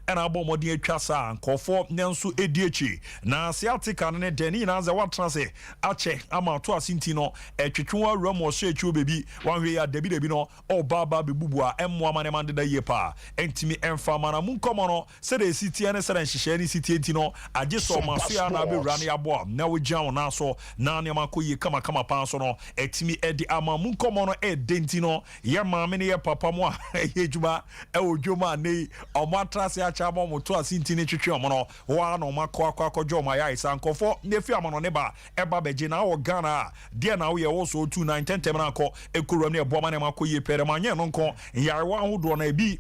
ɛna abɔ mmɔden atwa saa nkɔfoɔ ne nso edi akyi na Celtica ne deni na za watena se akyɛ ama to asinti no ɛtwetwe awura mo so akyi obebi wanhwe ya debi no ɔbaba bebubu a ɛmmoa ma ne man deda yie pa ɛntimi ɛmfa mana mu nkɔmɔ no sɛ de sitie ne sɛ de nhyehyɛ ne sitie nti no agye so maso ya na abɛwura ne yabɔ na wogya wo na so na ne makɔ yie kama pa so no ɛtimi ɛdi ama mu nkɔmɔ no ɛdenti no yɛ maame ne yɛ papa mu a ɛyɛ dwuma ɛwɔ dwuma ne ɔmo atrase akyɛ ama mo to asinti ne twetwe ɔmo no wa na ɔmo akɔ ɔmo ayɛ isa nkɔfo ne fi ama no ne ba ɛba bɛgye na wɔ Ghana deɛ na wo yɛ wo so 2910 na akɔ ɛkɔwura ne ɛboa ma ne makɔ yie pɛrɛ ma nyɛ no nkɔ yarewa ahodoɔ na ebi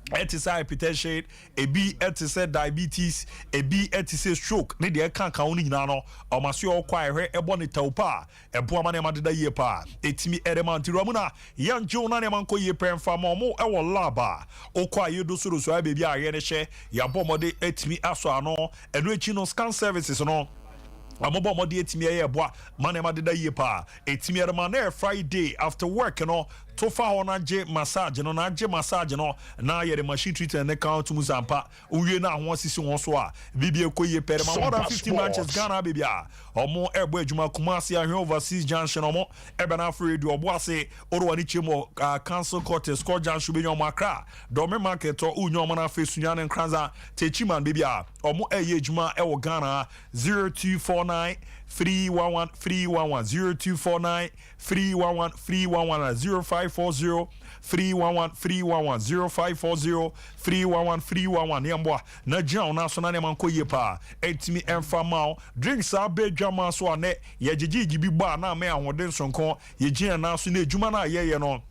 ɛtise hypertension ebi ɛtise diabetes ebi ɛtise stroke ne deɛ kan wo nyina no ɔmaso ɔkɔ ahwɛ ɛbɔ ne tawpa ɛboa ma ne ma deda yie pa etimi ɛrema ntiru na yɛnjew na ne ma nkɔ yie pɛmfa ma ɔmo ɛwɔ lab a ɔkɔ a yɛdo so a baabi a yɛ ne hyɛ yɛabɔ mɔde etimi aso ano ɛno echi no scan services no amobo modi etimi ye boa mane ma deda yie pa etimi erema na Friday after work no to fa ho na je massage no na ye the machine treatment ne count mu sampa uwie na ho sisi ho so a bibie koye pere ma more than 50 branches Ghana baby a omo ebo adwuma Kumasi ahwe overseas junction omo ebe na afre do obo ase oro wani chemo council court score junction be nyoma Accra do me market o unyo na fe sunya ne nkranza techiman baby a omo eye adwuma e wo Ghana 0249 311 0249 311 0540 311 0540 311 yamboa na jao na so na ne manko ye pa etimi emfa ma drinks abedwa ma so ane ye gigigi bi ba na me ahoden sonko ye gina na so na ejuma na ye no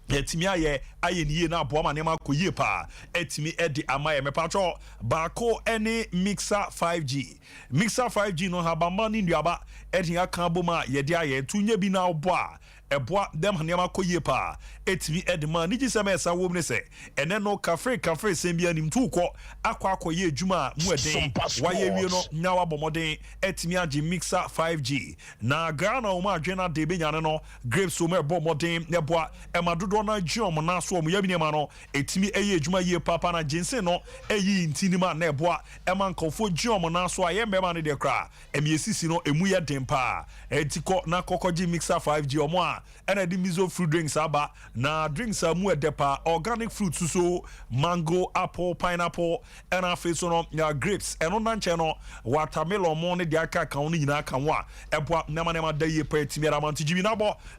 etimi aye niye na aboa ma ne ma koyie pa etimi edi amaye me patro baako ene mixer 5G no haba mani nduaba edi aka boma ye dia ye tunye bi na obo a eboa dem ne ma koyie pa etimi edi ma ni gisema esa wom ne se ene no cafe sembi anim tu kɔ akɔ adwuma mu eden waye wie no nya wa bomoden etimi agi mixer 5G na Ghana o ma adwena de be nyane no grapes o ma bomoden ne boa e ma dodo na giom na so o mu yabine ma no etimi eye adwuma ye papa na jinsen no eyi ntini ma na eboa e ma nkofo giom na so aye mbema ne de kra emiesisi no emu ye den pa etiko na kokoji mixer 5G o mo a ena di mizo fruit drinks aba na drinks amu edepa organic fruits so mango apple pineapple ena fe so no ya grapes eno na nche no watermelon mo ne de aka kan no nyina kan wa eboa nema da ye pa etimi ara man tijimi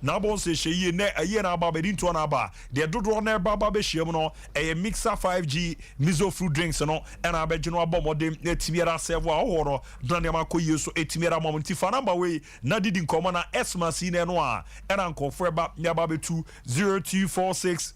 na bo se hye ne aye na aba bedi nto na aba de dodo na aba be hye no eye mixer 5G mizo fruit drinks no ena abeje no aba modem etimi ara serve a ho no do na ma koye so etimi ara mom ti fa number we na didi nkomo na esma si ne no a ena nkofo eba nyaba betu 0246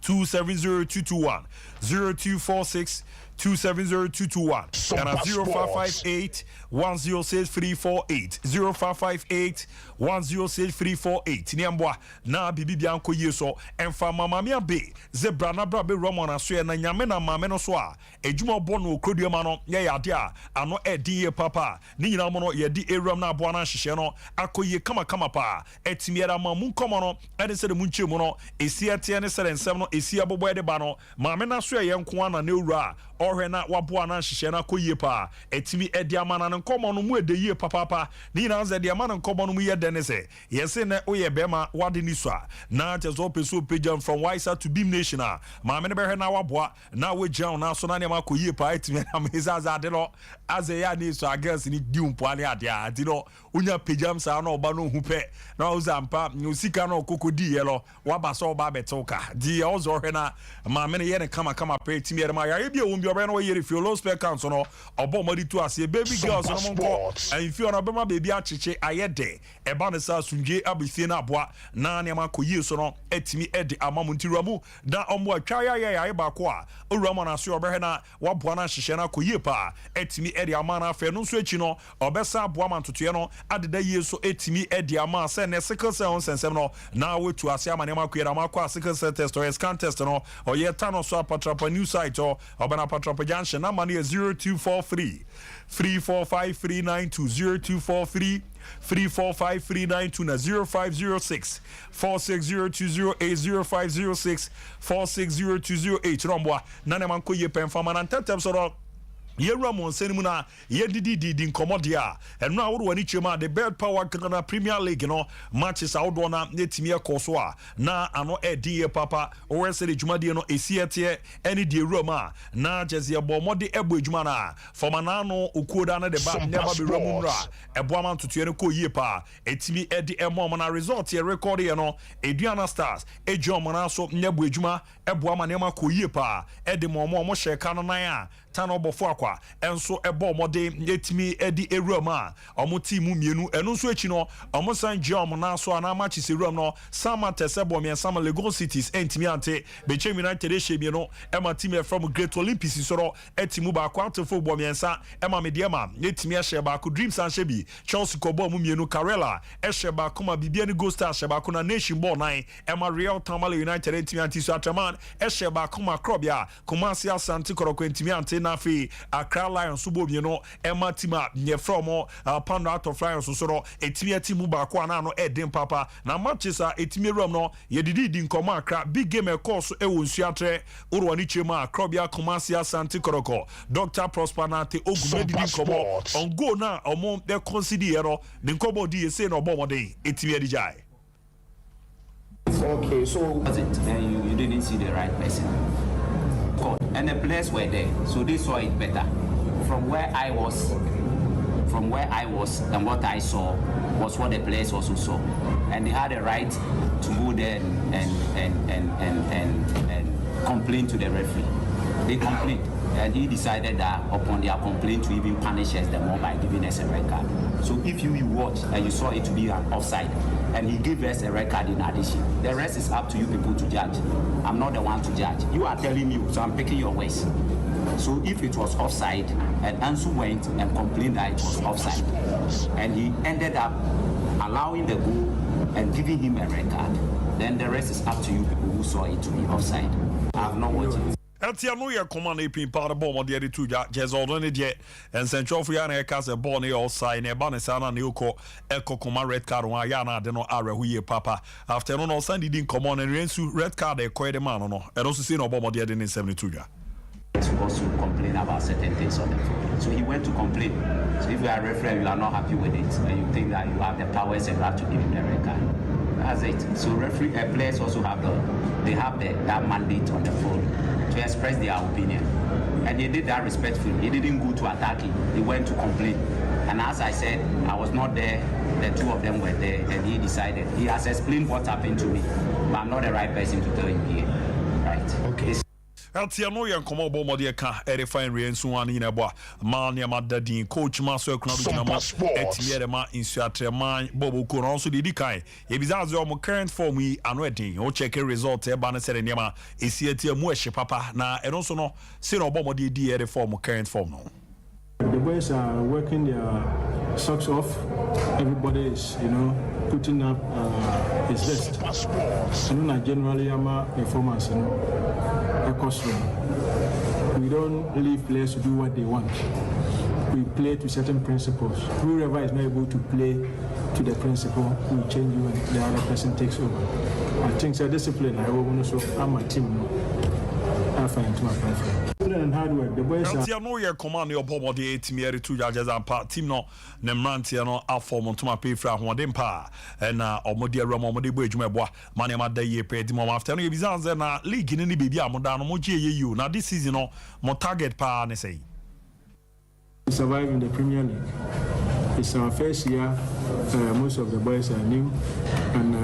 270221 0246 270221 and 0558 106348 0558 106348 niambwa na bibi bianko yeso emfa mama mia be zebra na bra be romana so na nyame na mame no so a ejuma obo no okrodua ma no ye yade a ano edi ye papa ni nyina mo no ye di eram na abo na hyehyɛ no akoye kama pa etimiera ma mu nkomo no ede se de mu nche mu no esi ete ne sere nsem no esi abobo ede ba no mame na so ye nko ana na ewura ohwe na wabo na hyehyɛ na akoye pa etimi edi amana no nkomo no mu ede ye papa ni nyina ze de amana nkomo no mu ye de ne se yese ne oye bema wade ni so na tezo peso pejam from Wiser to Beam Nation a mame ne behwe na wabo na wagyan na so na ne makoye pa etimi na mezaza ade no aze ya ni so agas ni di umpoane ade a ade no unya pejam sa na oba no hu pe na uzampa usika na okokodi ye lo waba so oba betoka di ozo hwe na mame ne ye ne kama pe etimi ye ma ya bi ewum bi oba na wo ye refuel low spare count no obo modi to ase baby girls no monko and if you na bema baby acheche ayede eba ne sa sunje abifie na aboa na ne makoye so no etimi ede amamuntiruamu da omo atwa ya ba ko a owurama na so obehwe na waboa na hyehye na koye pa etimi ede amana afa no so echi no obesa aboa mantotoye no adeda ye so etimi ede ama se ne sickle cell sensem no na wetu ase ama ne makoye na makwa sickle cell test or scan test no oye tano so apatrapa new site or obana Patrapa Junction. Number 0243 345392 0243 345392 na 0506 460208 0406 Romboa. Nana man ko ye pen fama nan tetem so Yera Monseni na yedidi nkomodia and now wani chema the Belt Power Ghana Premier League no matches outdona netimi ekoso a na ano edi papa o se de dwumade no esiete ene de Roma na jeze bomode ebo adwuma na foma na no okuoda na de ba never be Romumra ebo amantoto ne ko yie pa etimi edi emo na result ye record ye no Eduana Stars ejo mo na so nyebo adwuma ebo amanema ko yie pa edi mo sheka no nan a tano bofo akwa enso ebo mode yetimi edi ewuama omo team mienu eno nso echi no omo san jom na so ana match se ewuam no sama tesebo me sama Lagos Cities entimi ante Bechem United ehye no ema team from Great Olympics so etimu ba kwart football miensa ema mediama yetimi ehye ba ko Dreams an shebi Chelsea ko bo mu mienu Karela ehye ba kuma bibia ni Go Stars ehye ba ko na Nation Ball 9 ema Real Tamale United entimi ante so Atraman ehye ba kuma Krobia Kumasi Asante Koroko entimi ante na fi Accra Lions subo no Emma Tima nye from Panda out of Lions so no etimi timu ba kwa na no eden papa na matches a etimi rom no ye didi di nkoma Accra big game course e wo nsuatre urwani chema Krobia Kumasi Asante Koroko Dr. Prosper na te ogume didi nkomo on go na omo de consider no the nkomo di say no bomode etimi edijai. Okay, so was it you didn't see the right person. And the players were there, so they saw it better. From where I was and what I saw was what the players also saw, and they had a right to go there and complain to the referee. They complained, and he decided that upon their complaint to even punish us the more by giving us a red card. So if you watch and you saw it to be an offside, and he gave us a red card in addition, the rest is up to you people to judge. I'm not the one to judge. You are telling me, so I'm picking your words. So if it was offside, and Ansu went and complained that it was offside, and he ended up allowing the goal and giving him a red card, then the rest is up to you people who saw it to be offside. I have not watched it. Etia no ye command e pin part ball mo de to ja jezo ne de and central for ya na ka se ball ne outside ne ba ne sana ne uko ekokoma red card one ya na de no arehu ye papa after no no Sunday din command and rensu red card e ko de man no e no so say no ball mo de ne 72 ja to also complain about certain things on the field. So he went to complain. So if you are a referee, you are not happy with it, and you think that you have the powers and you have to give him the red card. That's it. So referee players also have that mandate on the field to express their opinion, and he did that respectfully. He didn't go to attack him. He went to complain. And as I said, I was not there. The two of them were there, and he decided. He has explained what happened to me, but I'm not the right person to tell him here. Right? Okay. Atia no yan komo bo mode ka erefine rensu wan yin ebo ma ne madadin coach maso ekuna bi na mo etimere ma insuatre man bobo ko no so didi kan e bizaze o mo current form yi ano edin o check result e ba ne sere nema esi atia mu ehye papa na eno so no se no bo mode di ere form current form no. The boys are working their socks off. Everybody is, putting up his best. Generally, I'm a performance, a costume. We don't leave players to do what they want. We play to certain principles. Whoever is not able to play to the principle, we change you and the other person takes over. I think it's a discipline. I'm a team. I find to my preference. And hard work. The boys are no ye command your bomb the 8 mere 2 judges and part team no nemrantia no aform to my pay fra hoden pa and omodi ram omodi bo adwuma boa mane ma da ye pay dim after no ye bizanze na league ni baby amoda no mo gye ye na this season no mo target pa ne say to survive in the Premier League. It's our first year. Most of the boys are new, and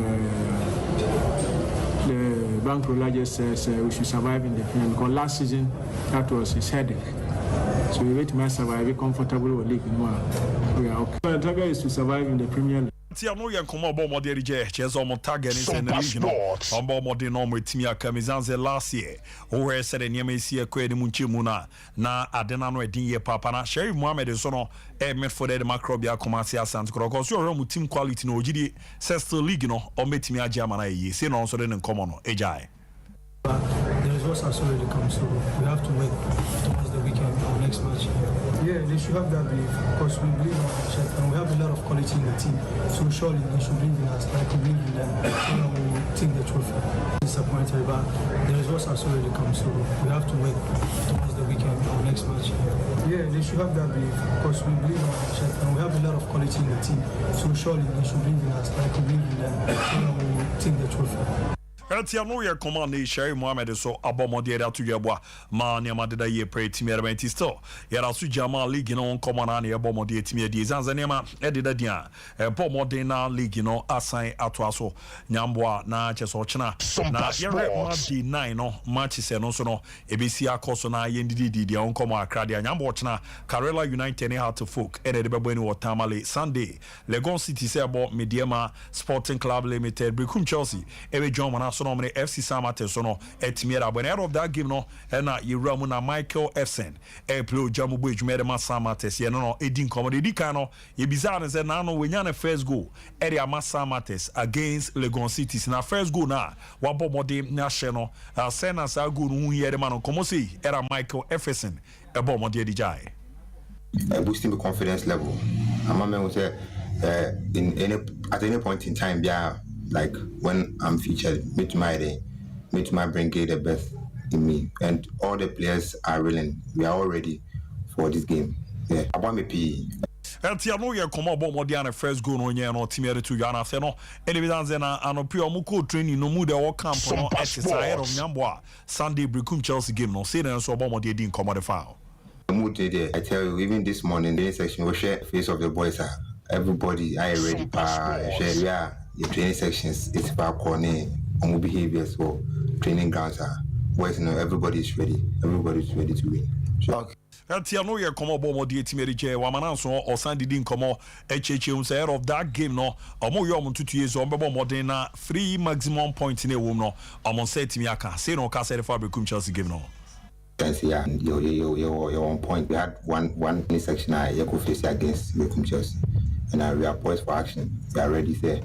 the Bankrola just says we should survive in the Premier League. Because last season, that was his headache. So we wait to survive, be comfortable with league. We are okay. The target is to survive in the Premier League. Tia no yan komo bo mo de je chezo mo target in the league no ombo mo de no mo timi aka mizanze last year o we said nyama isi e kwedi mu nchimu na adena no edin ye papa na Sheriff Mohammed so no midfielder de Macrobia Kumasi Asante Koroko so your team quality no ogidi sexto league no o metimi aja mana ye se no so de nkomo no ejai the results has already come, so we have to wait towards they should have that belief because we believe in our chef and we have a lot of quality in the team. So surely they should believe in us, like we believe in them. We will take the trophy. Disappointed, but the results have already come, so we have to wait towards the weekend or next match. Yeah, they should have that belief because we believe in our chef and we have a lot of quality in the team. So surely they should believe in us, like we believe in them. We will take the trophy. Etia no ye command Sherry Mohammed so abomode da to yeboa ma ne madeda ye pray team element still yara su jama league no command na ye bomode team e di zanza ne ma ededa dia bomode na league no assign ato aso nyamboa na cheso chena na yere match 9 no match se no so no ebesi akoso na ye ndidi dia on komo akra dia nyambo chena Karela United ne Heart of Folk ene de bebo ni Watamale Sunday Legon City se abo Mediema Sporting Club Limited Brekum Chelsea ebe John so no FC Samate so no etimiera but end of that game no na Yiramu na Michael Efsen play jamu bo ejumere ma Samate se no edin komode di kan no ye bizarre say na no wenya na first goal area ma Samates against Legon City na first goal na wabo mode na hye no sena sa goal no hu yere ma no komo sei era Michael Efsen ebo mode di jai boosting the confidence level. I'm was at any point in time, yeah. Like when I'm featured, meet my bring the best in me, and all the players are willing. We are all ready for this game. Yeah, I want me PE. Etia no ye komo bo modiana first goal no nye no team to yana after no evidence na anopi omuko training no mu de wo camp no exercise of nyamboa Sunday Brekum Chelsea game no say na so bo modi din komo the foul. Mood there. I tell you, even this morning, the section we share face of the boys. Everybody, I already share. Yeah, the training sections. It's about corner, on behaviors for training grounds. Boys, you know, everybody's ready. Everybody's ready to win. Sure. Etia no ye komo bo modi etimeri je wa mananso o Sunday din komo echeche unsa of that game no omo yo omuntutu yeso ombe bo modi na 3 maximum points na ewom no omo set timi aka say no ka say the Brekum Chelsea game no. Yeah, you're on point. We had one section you could face against Brekum Chelsea, and we are poised for action. We are ready there.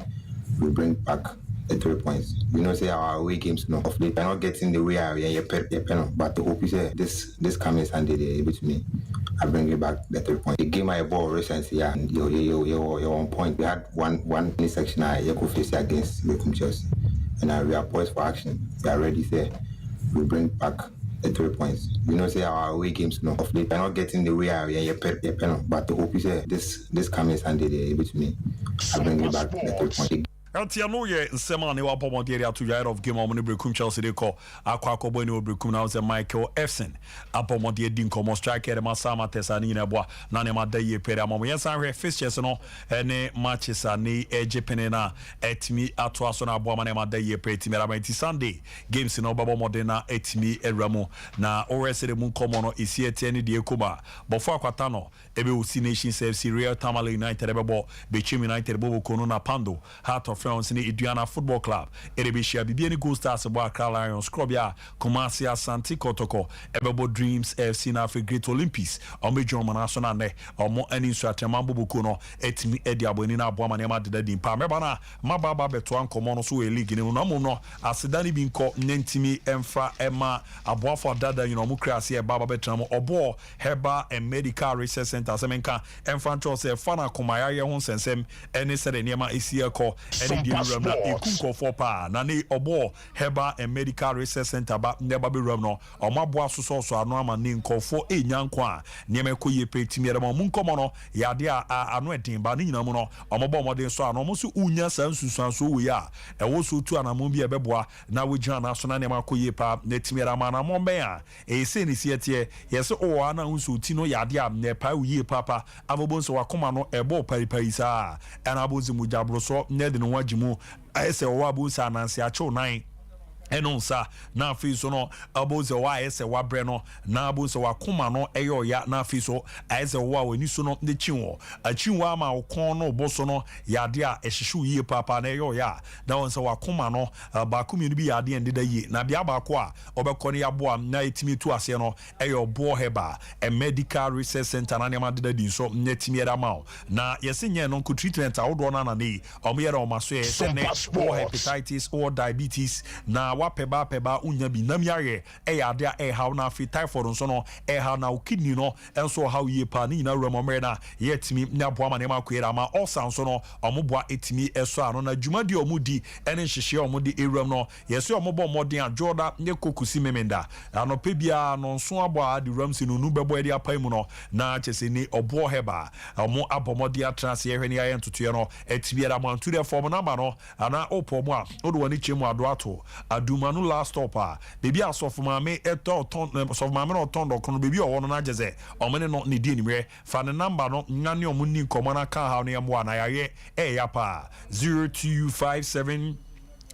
We bring back the 3 points. We know say our away games no of late. We're not getting the way you penal, but the hope is this coming Sunday they able to me. I bring you back the 3 points. The game I ball recently, yeah, and you're on point. We had one section you could face against Brekum Chelsea, and we are poised for action. We are ready there. We bring back the 3 points. We know say our away games no of late. We're not getting the way you penal, but the hope is this coming Sunday they able to me. I bring you back the 3 points. Etia no ye nsema ne wa bomode area to yard of game on Brekum Chelsea de ko akwa boy no Brekum na say Michael Efsen abomode din komo striker de masama tesa ni na boa na ne mada ye pere amamo yensan hwe fixtures no ene matches ani ejepene na etimi ato aso na boa na mada ye pere timi ramenti Sunday games no babomode na etimi eramu na oresere mu komo no isi etieni de ekoba bofo akwata no ebe usi Nation FC Real Tamale United bebo Bechim United bobo kono na Pando Heart of France ni Iduana Football Club erebeshia bibie ni Gold Stars bo Accra Lions Krobia Kumasi Asante Kotoko ebebo Dreams FC na Africa Great Olympics omejo national ne omo ani nsuatema bobuko no etimi edi aboni na aboama ne ma deda din pa meba na mababa beto ankomo no so we league ni no mo no asedani bi nko nentimi emfa ema aboafo dada you know mu krase e baba betramo obo Heba and Medical Research Center semenka emfa ncho se fana komaya ye ho sensem eni sede niema esie ko eni di ram na ekunko for pa na ne obo Heba and Medical Research Center ba neba be ram no omabo asoso so ano ama ne nkofo enyanko a niema koye petimi ram mu nkomo no yade a ano edin ba ne nyina mu no omobo modern so ano mo so unya sansusan so we a ewo so tu anamo bi ebeboa na wogina na so na niema koye pa netimi ram na mo ben a ese ni sietie yese o ana unso ti no yade a ne pa uye papa abobon so wakoma no ebo pari sa ana abonzi mu jabro so ne de no wajimu ese o abonsa anansi acho nan enonsa na afiso no aboze wa ese wa bre no na aboze wa koma no eyo ya na afiso ese wa wani so no de chinwo ama okon no boso no yade a ehihwu yie papa na eyo ya na wonse wa koma no ba komuni bi yade ende da yie na bia ba ko a obekọ ne yabo am na etimi tu ase no eyo bo Heba a Medical Research Center na ne ma de da din so netimi era ma na yese nye no ko treatment a wodo na na ne omo yere o maso ye se ne or hepatitis or diabetes na wapeba unya bi nam yare ade a how na fi typhoid nso no how na kidney no enso how ye pa ni na remember na yetimi na boa ma ne makoyera ma osa nso no omoboa etimi eso ano na dwuma di omudi ene hyehye omudi ewram no yeso omobo modern ajoda ne kokusi memenda anope bia no nso aboa di ramsi no nu bebo edi apai mu no na chese ni obo heba omo abomodi atrase ehwe ni ayentoto no etibiara mantu de form number no ana opomo a odo wani chemu ado ato adumanu last stop a bebi asofu mame eto ton asofu mame no ton do kono bebi owo no na jeze omene no ne di nimre fa ne number no nyane omuni komana kan ha no yemo na yaye yapa 0257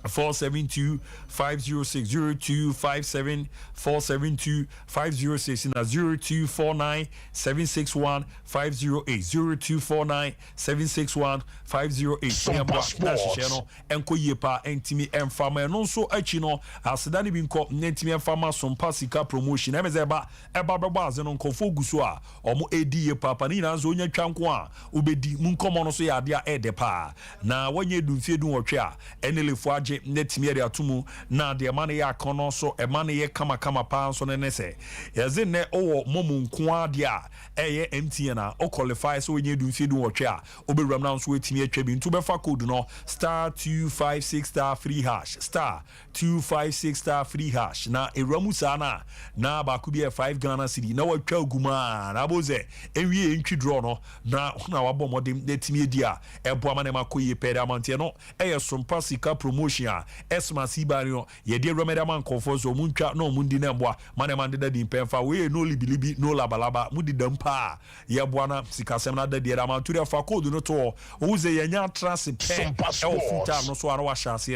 472 506 0257 472 506 na 0249 761 508 0249 761 508 na share no enko yepa entimi enfama no so achi no asedane bi nko entimi enfama Sompa sika promotion emezeba beba aze no nkofo guso a omo edi yepa pa ni na zo onya twanko a obedi munkomo no so ya ade a edepa na wanye dumfie dun wotwe a enelefo age netimi ade atumu na de ma ne yakono so e ma ne ye kama pa so ne se yeze ne owo momu nko ade a eye MTN a o qualify so wanye dumfie dun wotwe a obewram na so etimi atwa bi ntu befa code no *256*3# *256*3# na ewramu sana na ba ku bi 5 Ghana cedi na watwa oguma na boze enwie entwi draw no na wabɔ modem netimi edi a eboa ma ne makoye pere amantie no eye Sompa sika promotion a esma sibari no ye de remeda man confo so muntwa na omundi na eboa ma ne man de di pemfa we no libilibi no labalaba mudi dampa ye boa na sika sem na da de amantu de fa code no to uze ye nya trans pe e futa no so ara wa chance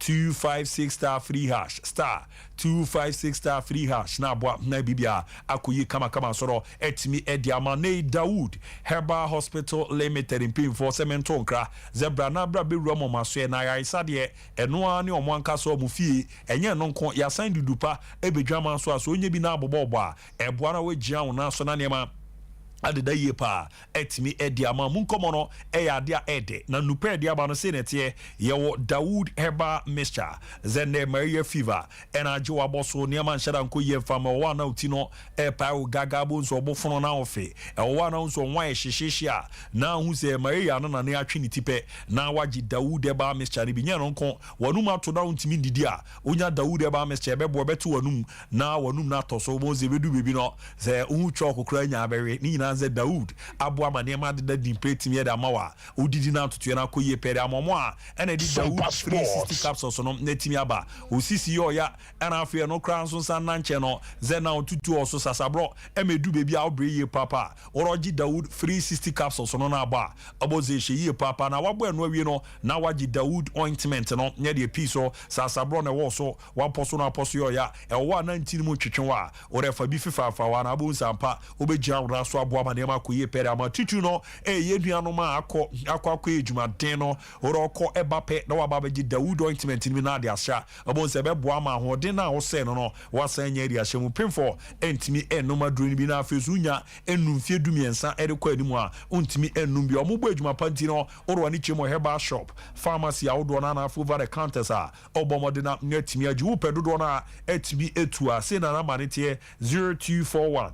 *256*3# *256*3# na boa na bibia akoyi kama soro etimi ediama ne Dawood Herbal Hospital Limited in Pin for Cemento nkra zebra na bra be ruo maso na ya isade eno ani omo anka so mu fie enye no nko ya san dudupa ebedwama so aso onye bi na abobobbo a eboa na we gia wona so na nema adeda yepa etimi ediama munkomo no ade a ede na nupe ediaba no se nete yewo Dawood Herbal Mixture zene Maria Fever ena je waboso niama nshada nko ye fama wa na utino pa o gagabo nso obofono na ofe wa na nso nwa ehyehyehye a na hu se Maria no na ne atwe ni tipe na waji Dawood Herbal Mixture bi nya no nko wanum ato na untimi ndidi a onya Dawood Herbal Mixture bebo beto wanum na toso mo ze bedu bebi no ze hu chọ kokra nya abere ni nyina ze Dawood abo amanema de dimpeti me da mawa odidi na tutu na koye pere amomo a ena di Dawood 360 capsules no netimi aba osisi yo ya ena afia no kran so san na nche no ze na otutu oso sasabro emedu bebi a obreye papa oroji Dawood 360 capsules no na aba oboze hye papa na wabo eno awie no na waji Dawood ointment no nye de piso sasabro na wo so waposo na aposo yo ya ewo na ntini mu twetwenwa orefa bi fifafa wa na abo nsampa obegina wora so abo amanema koye pere amatutu no yeduano ma akọ ejuma den no oroko ebape na wababeji Dawood ointment ni na de asha obon se beboa ma hoden na wo se no wasan nya ri ahyemu pemfo entimi enoma duro ni bi na afezunya enum fie dumiensa edekọ animu a ontimi enum bi omugbo ejuma panti no oro ani chemo Herbal shop pharmacy awodo na na over the counters a obomode na netimi agi wo pedodo na etimi etu a se na na manete 0241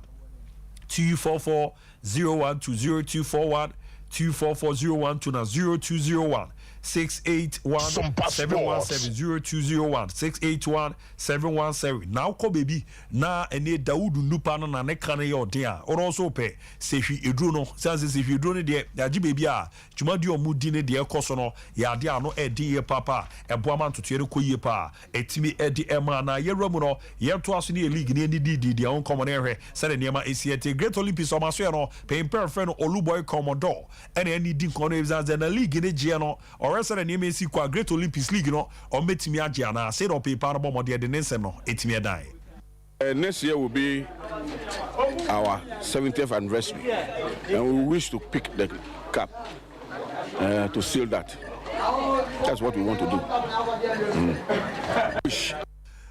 244 0120241 24401 na 0201 681-717 0201-681-717 now ko baby na ene Dawood nupa no na ne kan ye ode a oro so pe sehwi eduro no sanse sehwi eduro ne de yaji baby a jumadi omudi ne de ekoso no ya de ano ede ye papa ebo amantoto ye ko ye pa etimi ede ema na ye ramu no ye to aso ne league ne di on komo ne hwe sare niema esiete Great Olympics o maso ye no pe imperfect no Oluboy Commodore ene ani di nko no evza na league ne je no Oresa ni emesi kwa Great Olympics League no o metimi agye na say do paper no bomode de nsem no etimi edan. Next year will be our 70th anniversary and we wish to pick the cup to seal that. That's what we want to do.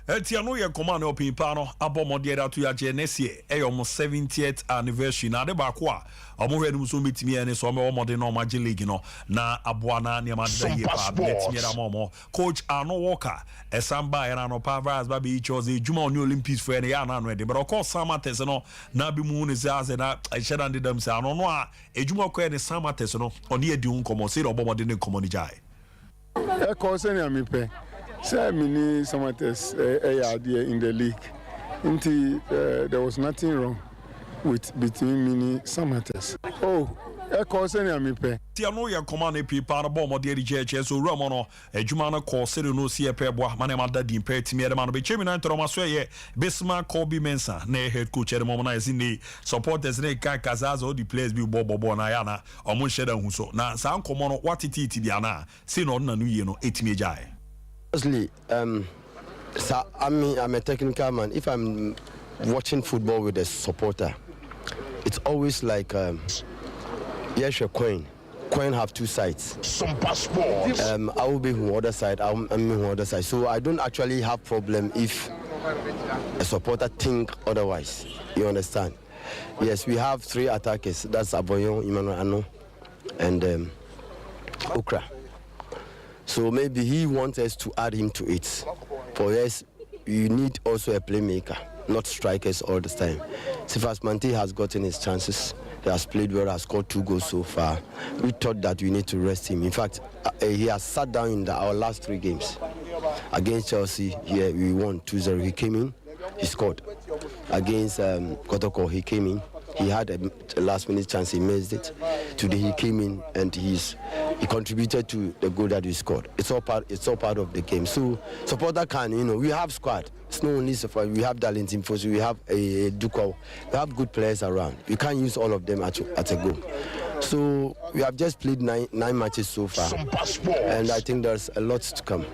Etiano ye command open pano abo mode da to ya genesi e yo 70th anniversary na de ba ko a omo hwenu so metimi ene so me mode no ma league no na aboana ne ma da ye pa metimi da momo coach Arno Walker esamba era no pavas ba be chose juma on Olympics for ya na no de but of course Samates no na bi mu ne zaze na sheda de dem sa no no a ejuma ko ne Samates no oni edi unkomo se obo mode ne komo ni jai e ko se ni amipe say mini Samates in the league there was nothing wrong between mini Samates. E ko se ni amipe Tiano ye command e pipa na ball mode di jeje so ramo no adwuma na ko se no si e pebo ma na ma da di impeti me ma no be chemi na ntoro ma so ye Bismarck Kobe Mensah na head coach e mo na ezi ni supporters na kan kazaza all the players bi bobo na ya na omo sheda hu so na sa nkomo no watiti bia na se no na no ye no etimi jai. Honestly, so I'm a technical man. If I'm watching football with a supporter, it's always like yes, a coin. Coin have two sides. Sompa Sports. I will be on the other side. I'm on the other side. So I don't actually have problem if a supporter think otherwise. You understand? Yes, we have 3 attackers. That's Aboyon, Emmanuel Ano, and Okra. So maybe he wants us to add him to it. For us, you need also a playmaker, not strikers all the time. Sifas Mante has gotten his chances. He has played well, has scored 2 goals so far. We thought that we need to rest him. In fact, he has sat down in our last 3 games. Against Chelsea, we won 2-0. He came in, he scored. Against Kotoko, he came in. He had a last-minute chance, he missed it. Today he came in and he contributed to the goal that we scored. It's all part of the game. So supporter can, we have squad. It's not only support. We have Darlington Fosu, we have a Duko. We have good players around. We can't use all of them at a go. So we have just played 9 matches so far, and I think there's a lot to come.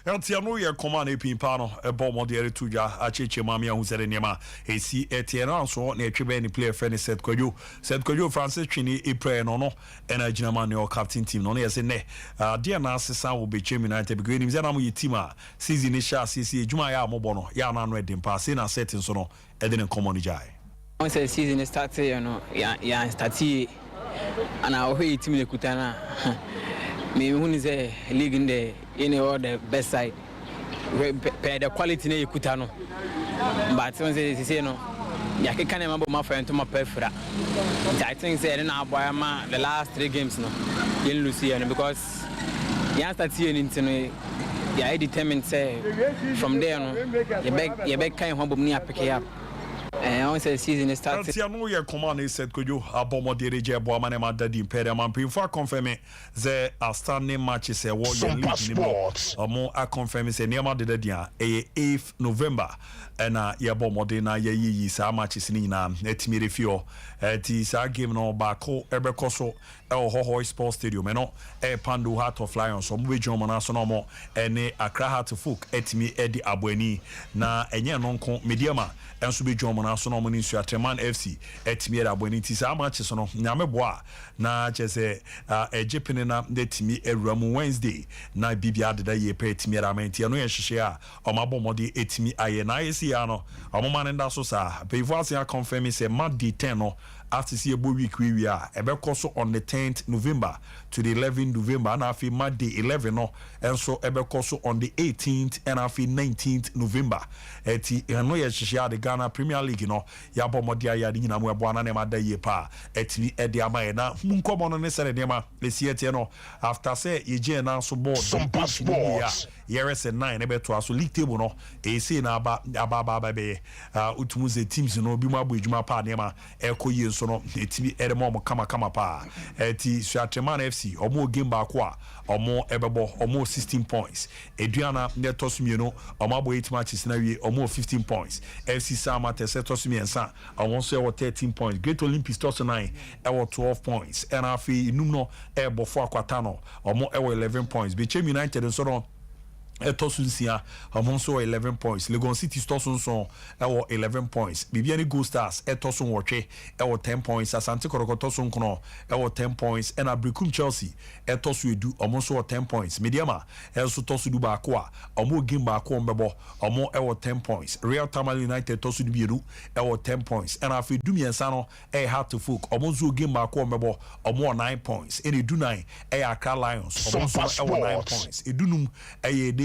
Tiano ye command e pimpano e ball mode to ja acheche mamia hu sere niema e si etiena so na etwebe ni player friend set Kodjo Francis Twini e prayer no and agina man your captain team no ye se ne dia na asesa wo be Chemi United because ni na mo ye team a season ni sha sisi ejuma ya mo no ya na no edin pa se na setting so no e de ne common jai once the season started ya started and I hear team le kutana me who is a league in the best side pay the quality na ikuta no but when say no ya ke kan emabo ma fa to ma perfect I think say na aboya ma the last 3 games no yen lose here because ya start here into no ya determined say from there no you back kan ho bom ni apeke up once the season started. Tiano ye command is said Kodjo abomo dirige abo mane ma dadi imperial man pinfo confirm the outstanding matches e wo ye league ni mo a confirm say niam de dia 8th November na ye bomo de na ye yi sa matches ni na etimi refio ti sa game no ba ko ebekoso Hohoi Sports Stadium no Pandu Heart of Lions so mo be jomo na so no mo ene Accra Heart of Folk etimi edi aboni na enye no nko mediama enso be jomo na so no mo ni Suatreman FC etimi edi aboni ti sa match so no nyame boa na chese ejepene na etimi ewuramu Wednesday na bibia de da ye pe etimi edi amenti no ye hihye a o mabomode etimi aye na yesi ya no o mo manenda so sa pe voice ya confirm say Monday 10 no after see a week we are ebekoso on the 10th November to the 11th November and afi Monday 11 no and so ebekoso on the 18th and afi 19th November eti no ye hihia the Ghana Premier League no ya bomodia ya di nyina mo ebo ana ne ma da ye pa eti edi amaye na munkomo no ne sere de ma esiete no after say ye je na so board Sompa Sports years and 9 ebeto aso league table no e say na aba be utumuze teams no bi mo abodwuma pa ne ma ekoye so no etibi edemo mo kama pa eti Suatreman FC omo game back a omo ebebo omo 16 points eduana ne tosumie no omo abo 8 matches na wie omo 15 points FC Sama tese tosumie nsa omo so e 13 points Great Olympics toss 9 e 12 points and afi inum no e bofo akwata no omo e 11 points Bechem United so no Etosunsia, Amonso 11 points. Legon City Stosunson, 11 points. Bibiani Go Stars, Etosun Wache, 10 points. Asante Korokotosun Kono, 10 points. And Abrikum Chelsea, Etosu Edu, Amonso 10 points. Mediama, Elso Tosu Dubakwa, Omo Gimba Kwombo, Omo 10 points. Real Tamal United Tosu Dubiru, 10 points. And Afi Dumian Sano, Hard to Folk, Omonzo Gimba Kwombo, Omo 9 points. And Edu 9, Accra Lions, Omonso 9 points. Edunum,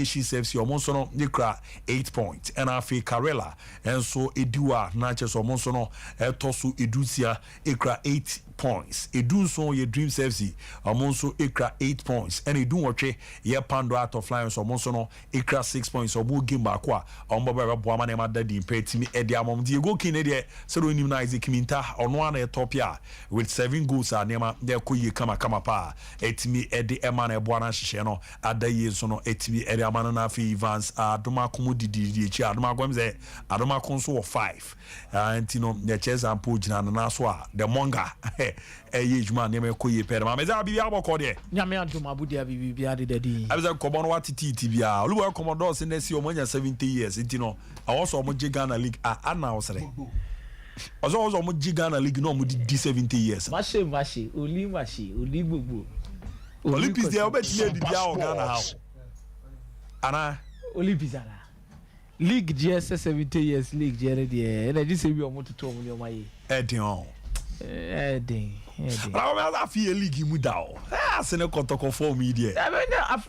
FC Omonsono Nikra 8 points and Afi Karela and so Edua Natchez Omonsono Tosu Edusia Ikra 8 points. Edunson ye Dreams FC Omonso Ikra 8 points and Edun Wache ye Pando out of Lions Omonsono Ikra 6 points or Gimba Kwa Ombaba Boamanema Daddy Petimi Ediamom Diego Kennedy Sero Nimnize Kiminta on one Ethiopia with 7 goals are Nema there Kuyi Kama Pa Etimi Edi Emane Buana Shisheno Adaye Sono Etimi Ediamana Evans Adoma Kumudi DDH Adoma Gwemze Adoma Konso of 5 and you know the chess and Pujina and Naswa the Monga age man name Koye Perma Meza Bibia Bokode Yamia Dumabudia Bibia Dedi I was a common what TTBA Luwa Commodores in the Siomonia 70 years it you know I also Mojigana League announced also Mojigana League no Mudi 70 years Mashi Uli Bubu Olympics they obey the Ghana house Ana Olympics ana league GS 70 years league jere de na ji se bi o mo tutu o mo ni o maye Edin I feel league mu da o se ne kotoko for me there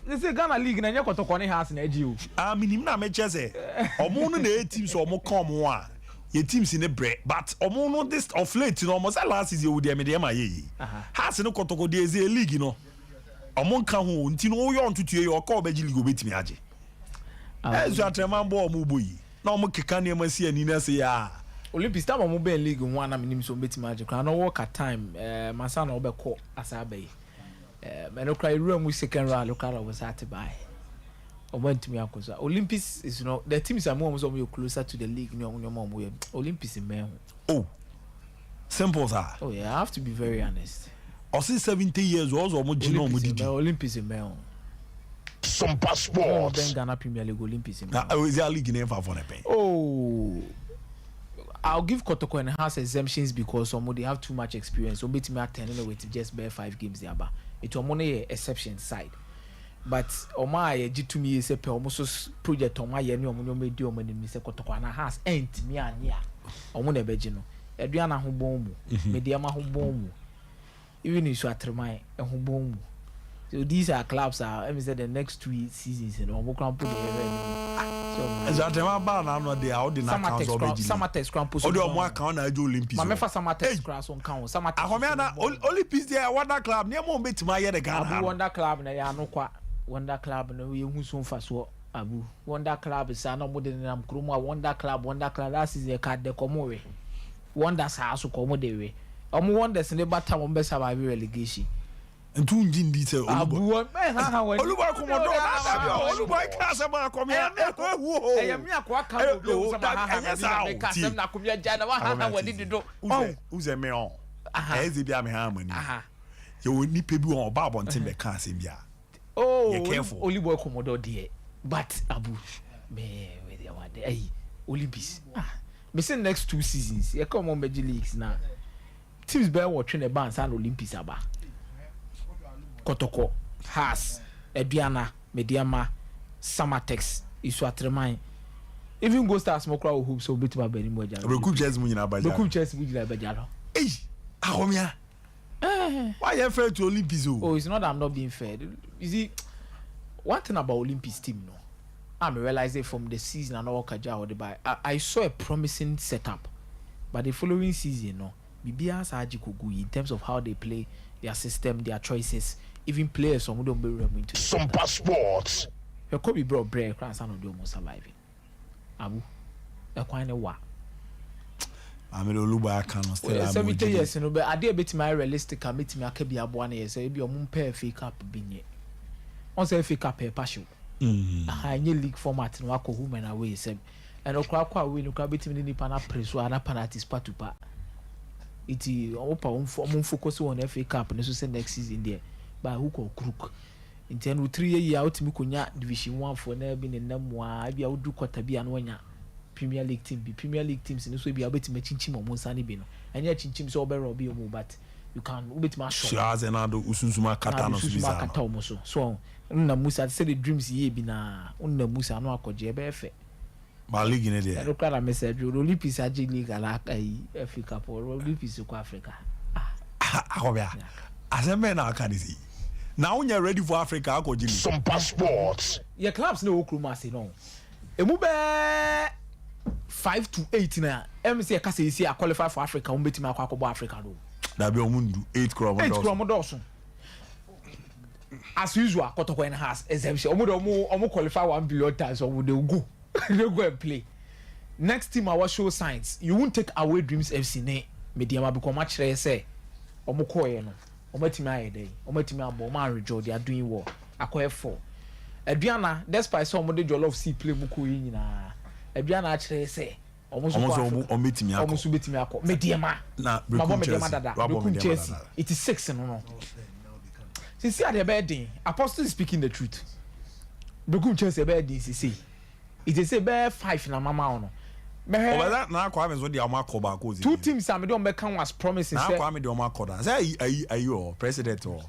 they say Ghana league na nye kotoko ne house na eji o minim na me chese omo no na teams omo come a ye teams in the break but omo no this of late no almost last season we dey me dey ma ye house ne kotoko dey ze league no omo nka ho nti no yo ntutu ye o ka obeji league obetimi age ezu atremambo omo boyi na omo keka ne masi ani na se ya Olympics time omo be league ho na minim so obetimi age kra no work at time masa na obekọ asabe me no cry room second round local was at by obantimi akosa Olympics is you know the teams are more so closer to the league no mo Olympics in me oh simple sir oh yeah I have to be very honest or since 70 years also mo gino mo didi Olympics in me Sompa Sports then Ghana Premier League Olympics in me is there league name for the pen oh I'll give Kotoko and House exemptions because some they have too much experience so bet me at 10 anyway to just bear 5 games there but it will money exception side but Oma ye to me is a almost project Oma ye ni omo me di omo ni se Kotoko and House ent me ania omo na beji no eduana ho bom mu mediama ho bom mu even if you are trying ho bom mu so these are clubs are let me say the next 2 seasons you know omo kan put the so Zatema ba na no dey how the na council obeji Summer test cramp so o dey omo account na ajo Olympics ma me fa Summer test crash on count Summer test ahome na Olympics dey wonder club ne mo betima ye the Ghana abu wonder club na ya no kwa wonder club na we hu so mfa so abu wonder club is na mo dey nam kromo wonder club that is the card de komo we wonder sa so komo dey we omo wonders ne bata mo be survive relegation ntu njin di se abu ha oluba komodo na oluba kasa ma komia e mi akwa ka obi so ma ha me kasa na komia ja na wa ha wadi dido uze me on eze bia me ha amani ye woni pe bi on ba abonten be kan se bia oh you careful olibo komodo there but abu me we dey wade ai Olympics me say next 2 seasons ye come on Beji leagues na teams be watch the bands and Olympics aba Kotoko, Has, Ediana, Mediama, Samatex, Isu Atreman. Even go start smoke crowd hoops so bit my belly more. Recoup chess mu nyina baja. Recoup chess mu nyina baja. Eh, ahomia. Why you fair to Olympics? Oh, it's not that I'm not being fair. You see, one thing about Olympics team, no, I'm realizing from the season and all Kaja or the buy, I saw a promising setup, but the following season, no, Bibia Saji Kugu in terms of how they play, their system, their choices. Even players some don't be able to Sompa Sports. You could be brought bread cross and do almost surviving. Abu, a quite a wa. I'm a Luba can still 70 years, you know, but I did bit my realistic and meet me a kebi abuane, so be a moon pair fake up binye. On say fake up a passion. I knew league format and wako woman away, said, and Okrakwa will look a bit in the pana press or other panatis patupa. It's open focus on FA Cup and so next season there. By hook or crook, intend 3 years out me kunya division 1 for na bi ne namwa bia wodu kwata bia no nya Premier League team bi Premier League teams no so bia betima chinchim mo nsane bi no anya chinchim so obero bi omo but you can betima show so as enado usunsuma kata no so bizarre kata omo so na Musa say the dreams ye bi na na Musa no akoje be efe ba league ne there rokara message Olympics aje league ala kai Africa for Olympics ko Africa akobia aseme na akadisi now you're ready for Africa akoje some passports your clubs no okruma say no emu be 5 to 8 na MC ka say see qualify for Africa we betima akwa Africa no da be omundu 8 kromodos as usual Kotoko has exemption omo qualify 1 billion times or they go they go and play next team our show signs you won't take away Dreams FC ne mediama become match re say omo koye no omo timi ayede omo timi abo ma rejo they are doing well akoye 4 aduana despite some of the jollof sea play buko yi nyina aduana a kire say omo so betimi akọ mediama na brekum Chelsea it is 6 no since at the bedding Apostle is speaking the truth brekum Chelsea bedding see it is say be 5 na mama ono that na akwa me so dia ma akọ ba ko two teams am dey make was promising say na akwa me dey ma akọ da say ayi president o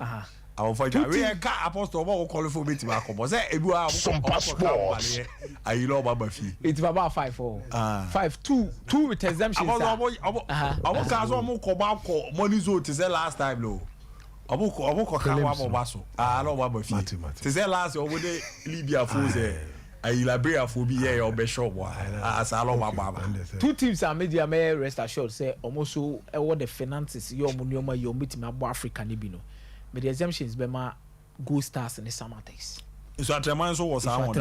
our fighter we ka Apostle bo call for betimi akọ say ebi wa some passports ayi lo ba fi it's about 5 2 with exemptions abo ka so mo ko ba ko money zone to say last time lo abo ko ka wa mo ba so lo ba fi to say last obo de Libya fo say ayi Liberia fo bi here obe shop wa asalo ba two teams are media may rest assured say almost so what the finances your money ma your betimi abo Africa ni bi no but the exemptions be ma Go Stars and the Samatex so Atreman so was on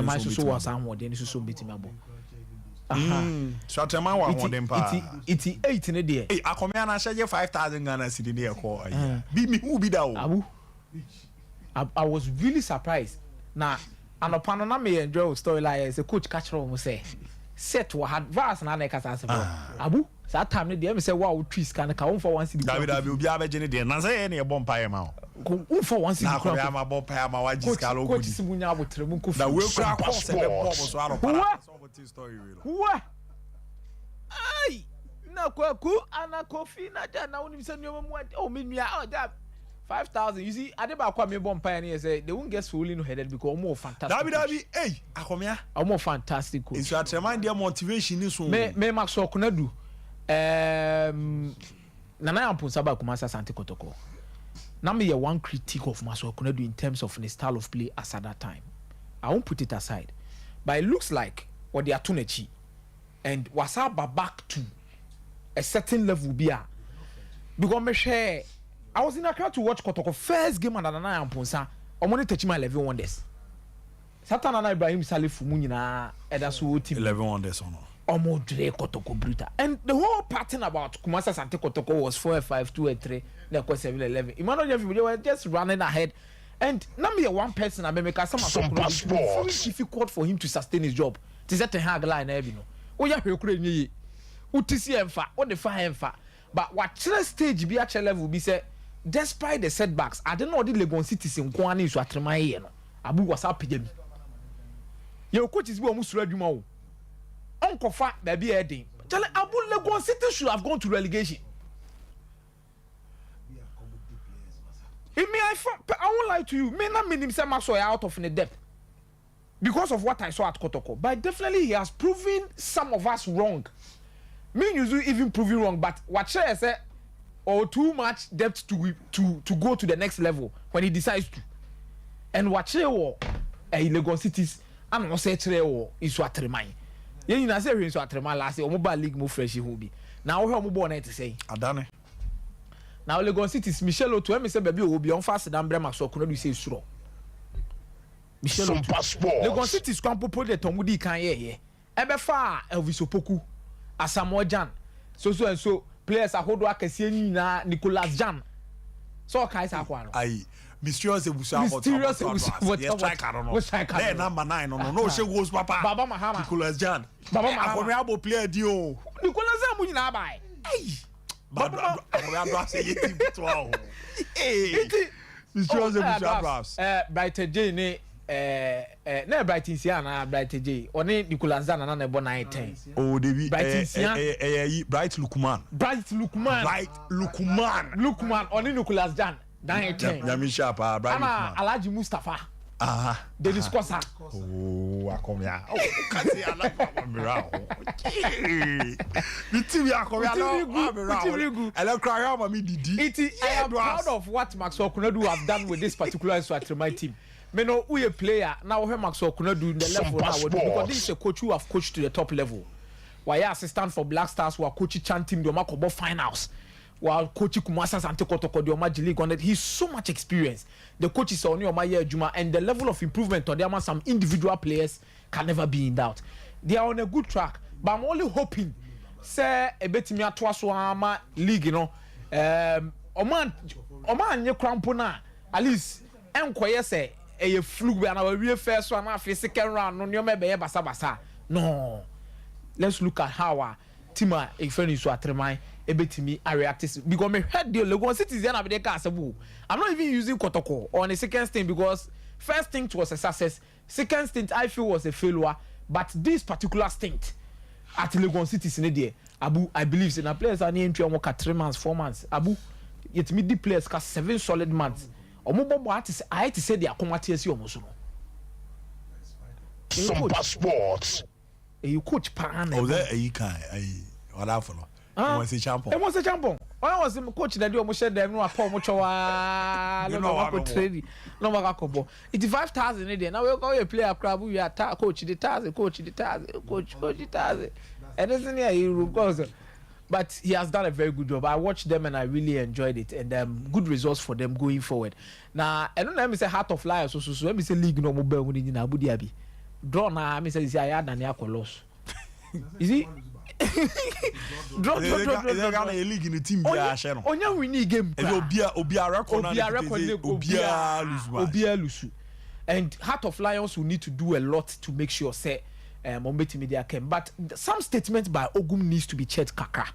then so betimi abo so Atreman wa on dem pa it 8 ne there akome na share 5,000 Ghana cedi ne ko bi mi who be that abu I was really surprised na anopano na me enjoy story like say coach catch room say set wa had verse na na kasa se abu that time ne dey me say wow trees kan ka won for one city David obi abeje ne dey na say ne bon pae ma won for one city na ko ya ma bon pae ma wa jiska lo coach sibunya abotre mu ko da we kra ko se be bomb so aro para so what story we who ai na kwaku ana kofi na da na woni se nyoma mu o me nua oh that 5,000 you see adeba kwa me bomb pioneer and say they won't get swollen headed because more fantastic David hey akomia more fantastic coach it's at remind their motivation is so me Maxwell Kunadu Nana Ampunsa ba Kumasa Sante Kotoko na me one critique of Maxwell Kunadu in terms of the style of play as at that time I won't put it aside but it looks like what they are tunechi and wasaba back to a certain level bia because me share I was in Accra to watch Kotoko first game and Nana Ampunsa omoni techima 11 wonders Satana Ibrahim Salif Munyina Edasu team 11 wonders or no Omo Dre Kotoko brutal and the whole pattern about Kumasa Sante Kotoko was 4-5 2-3 na 7-11 Emmanuel everybody were just running ahead and now me one person I make some very difficult for him to sustain his job to set a hag line every no oh yeah hwekure nyi utisi emfa o de fa emfa but what stage be at level be say despite the setbacks I don't know the Legon cities in Kwani is what remind no abu was up pijam your coach is be almost ready mo uncle fa baby heading tell abu Legon city should have gone to relegation I won't lie to you me na mean himself out of the depth because of what I saw at Kotoko but definitely he has proven some of us wrong me usually even proving wrong but what I say or too much depth to go to the next level when he decides to and what or Legon cities and no say or is what remind you know say we so atrema last year mobile league mo fresh who be now we mo born to say adane now Legon cities Michel Otu me say baby obi on fast dan brema so kono do say suro Michel Otu Legon cities kan popo de tomudi kan ye ebe fa Elvis Opoku Asamoah Gyan so and so players ahodo akese nyina Nicholas Jan so kai sa kwa no ai mysterious ebusa what striker no there number 9 no she goes papa Baba Mahama Nicholas Jan Baba Mahama abo player di o Nicholas Jan mu nyina bai Baba abo say yeti bitwa o Mr. Drafts. Brighton J ne na Brighton Sia na Brighton J. Oni Nicolas Zana na ebo 9-10. Oh, David. Brighton Sia. Bright Lukman. Oni Nicolas Jan 9-10. Yami Sharpa, Bright Lukman. Alaji Mustafa. Dennis Kosa. Oh, akomia. Oh, kasi ala akomira. Biti akomia no. Ala cry ma mi didi. I am proud of what Maxwell Kunadu have done with this particular Swatri team. Me know who a player now where Maxwell Kunadu in the level now because this is a coach who have coached to the top level. Why assistant for Black Stars who are coaching Chan team the Makobo finals. While coaching Kumasa Sante Kotoko the Omaji League on it, he's so much experience. The coach is on Omaya Juma and the level of improvement on them some individual players can never be in doubt. They are on a good track, but I'm only hoping say a bit me at Twaswama League, you know. Oman ye crampona at least enquire say a fluke and our real first one after second round no maybe basa basa. No. Let's look at how our Tima Ifeni Swatremai ebetimi I react because me heard the Lagos citizen of the Kasabu. I'm not even using Kotoko on the second stint because first stint was a success, second stint I feel was a failure, but this particular stint at Lagos City in the Abu, I believe in a players are near 3 months, 4 months. Abu, yet me the players cast 7 solid months. Or more artists, I had to say they are commaters almost. Sompa Sports. You coach Pan. Oh, there you can. What happened? Was a champion. It was a champion. I was a coach that you almost said them no Paul Mochoa. No training. No Magakobo. It's 5,000 a day. Now we go play a crab. We are coach the Taz, coach the Taz. And isn't he goes. But he has done a very good job. I watched them and I really enjoyed it. And good results for them going forward. Now, I don't know. Let me say Heart of Lions. So let me say League no mobile winning in Abu Dhabi. Draw now. I mean say I had Daniel Kolos. Is he? Draw. League in the team. Onya winning game. Obia Lusu. And Heart of Lions will need to do a lot to make sure say Mombeti Media came. But some statements by Ogum needs to be checked kaka.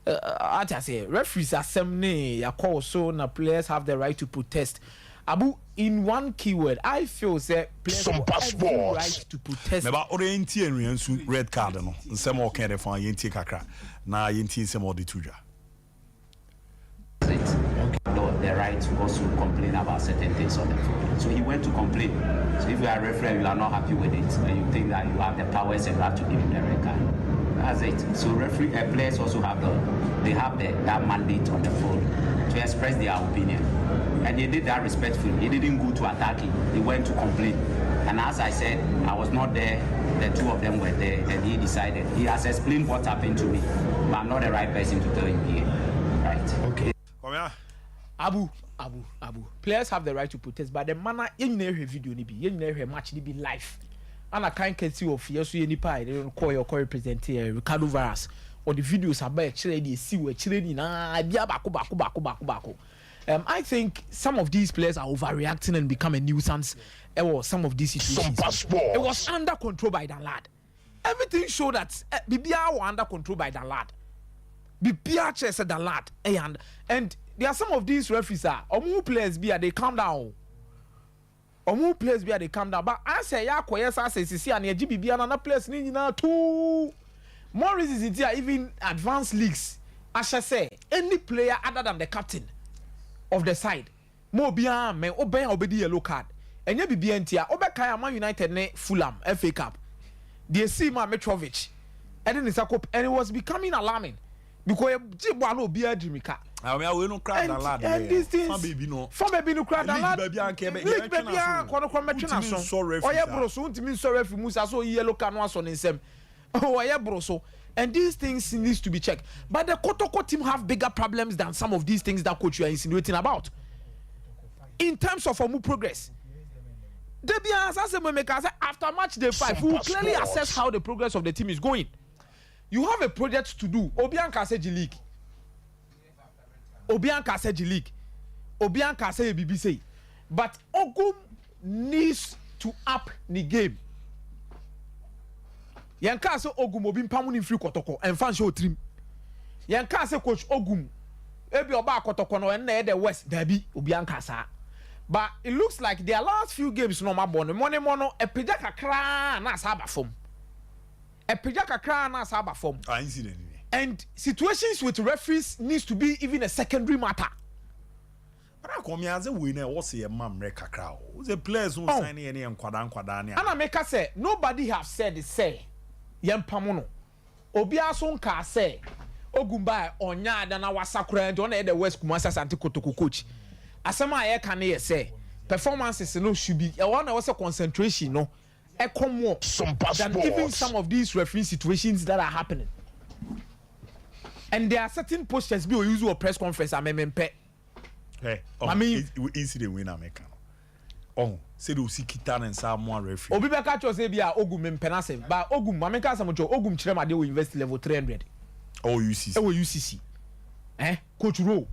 I say referees are semne ya call so na players have the right to protest. Abu, in one keyword, I feel say players have the right to protest. But orienti and red card no. Some more can define yenti kakra. Na yenti some more dituja. The right to also complain about certain things on the field. So he went to complain. So if you are a referee, you are not happy with it, and you think that you have the powers and you have to give him the red card. That's it. So players also have that mandate on the field to express their opinion, and they did that respectfully. He didn't go to attacking. He went to complain. And as I said, I was not there. The two of them were there, and he decided. He has explained what happened to me, but I'm not the right person to tell you here. Right? Okay. Come here. Abu. Players have the right to protest, but the manner in their video ni be, in their match ni be live. And I can't see of yes, you pie. They don't call your representative Ricardo Varas or the videos about actually they see where children bako. I think some of these players are overreacting and become a nuisance. Or some of these situations. It was under control by the lad. Everything showed that BBR were under control by the lad. BBR said the lad, and there are some of these referees players they calm down. Players they calm down. But I say I say and GBB and another players need now too. More reasons here, even advanced leagues. I shall say any player other than the captain of the side, more beyond me obey yellow card. And you be BNT Obekaya Man United ne Fulham FA Cup. They see my Mitrovic. And then and it was becoming alarming. Because Jibwano be a Jimika. I mean, we no cry the lad. And these things. From baby no cry the lad. Baby, sorry for Musa so yellow canvas on himself. Oh, yeah, bro. So, and these things needs to be checked. But the Kotoko team have bigger problems than some of these things that coach you are insinuating about. In terms of progress. After match day 5, we will clearly assess how the progress of the team is going. You have a project to do. Obianka say G-League. Obianka say G-League. Obianka say BBC. But Ogum needs to up the game. Yanka say Ogum Obin Pamun free Kotoko and fan show trim. Yanka say coach Ogum. Ebi Oba Kotoko no and the West Derby Obianka sa. But it looks like their last few games no ma born money mono e peja kakra na saba form. E peja kakra na saba form. Incident. And situations with referees needs to be even a secondary matter. But I come here as a winner, what's a man reka crowd? The players who sign any and quadan. And I make us say nobody have said it say yam pamono. Obia son ka say Ogumba onya da na wasakura and on the West Kumasa Santi Kotoko coach. Asema I can say performances no should be a one was a concentration no more than even some of these referee situations that are happening. And there are certain posters be use a press conference amempe. Hey, I mean, incident winner make. Oh, say do see Kitan and someone referee. Obi beka cho say bia Ogum mempenase, but Ogum mameka some cho Ogum chirema de university level 300. Oh, UCC. Oh, UCC. Coach Rowe.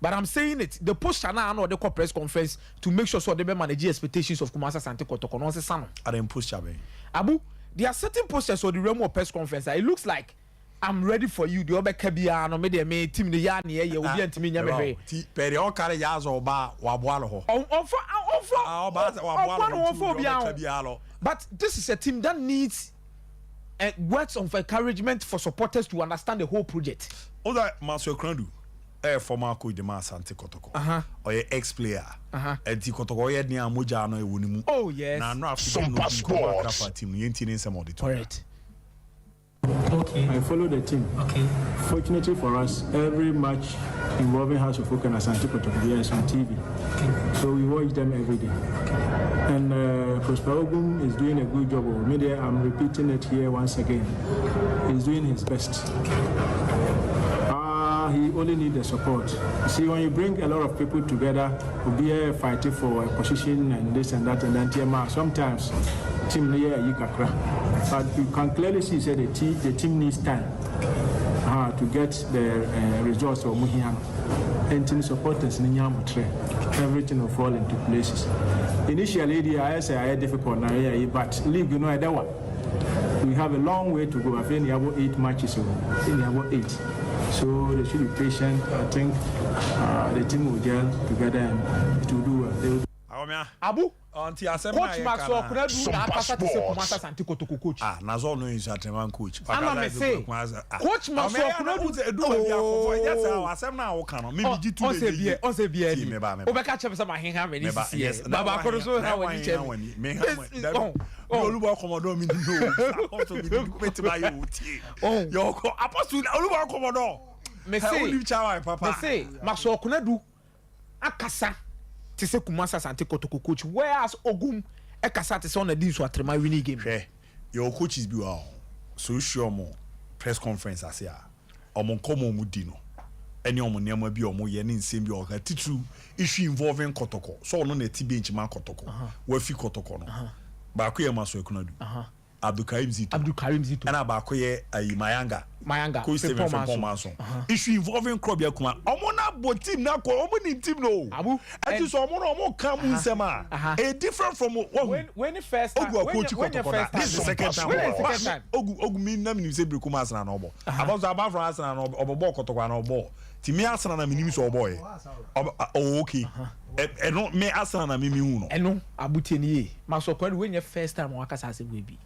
But I'm saying it. The poster now know the press conference to make sure so they manage the expectations of Kumasa Sante Kotoko. No, say Sano. I didn't post Chabe. Abu, there are certain posters for the realm of press conference. It looks like I'm ready for you. The other Kabia, no, maybe me team the yarn here. You will be to me. Peri all carry yaz or bar wabwalo. But this is a team that needs words of encouragement for supporters to understand the whole project. All that Master Krandu. Former coach de Sante Kotoko. Or your ex-player. And the Kotoko yet near Mujano Unimu. Oh, yes. Now, not Sompa Sports team. You ain't in some of the correct. Okay. I follow the team. Okay. Fortunately for us, every match involving House of Folk and Asante Kotoko is on TV. Okay. So we watch them every day. Okay. And Prosper Ogum is doing a good job. Maybe I'm repeating it here once again. He's doing his best. He only needs the support. You see, when you bring a lot of people together, we'll be fighting for a position and this and that and then sometimes team here you can cry. But you can clearly see that the team needs time to get the results of Muhiano. And team supporters everything will fall into places. Initially, I had difficult now, but league, you know, that one. We have a long way to go. I think we have 8 matches. We have 8. So they should be patient. I think the team will gel together and it will do well. They will do. Abu, Coach Maxwell could do that. Coach. Nazol no is a Treman coach. I'm say, Coach Maxwell could do it. Yes, I am now. Can maybe do it. On the beer. Overcatch of some hand. Yes, Baba Corozo. How are you? Oluwa Commodore me no. Also be to buy you. Yo, Apostle Oluwa Commodore. Me say, Maxwell could do akasa. To say Kumasa Sante Kotoko coach, whereas Ogum Ekasa is on the deal to a winning game. Your coach is beautiful. So sure more press conference as ya. Omon komo mudino. Any omoniama be omo yenin same be or titu issue involving Kotoko. So no neti bench man Kotoko. Wefi Kotoko no. Bakuye maso ekunadu. Abdul Karim Zito. And Abakoye Mayanga. Ko Steven from Pomason. Issue involving Krobia Kuma. Omona bo team na ko omoni team no. Abu. And so omo come unsema. A different from when the first time. This is the second time. Ogu mi na mi say Brikuma Arsenal na obo. About from Arsenal na obo Kotoko na obo. Ti me Arsenal na minimi so obo e. Oh okay. No me Arsenal na mimi hu no. Eno abutie ni. Maso kwani when your first time wakasa say we be.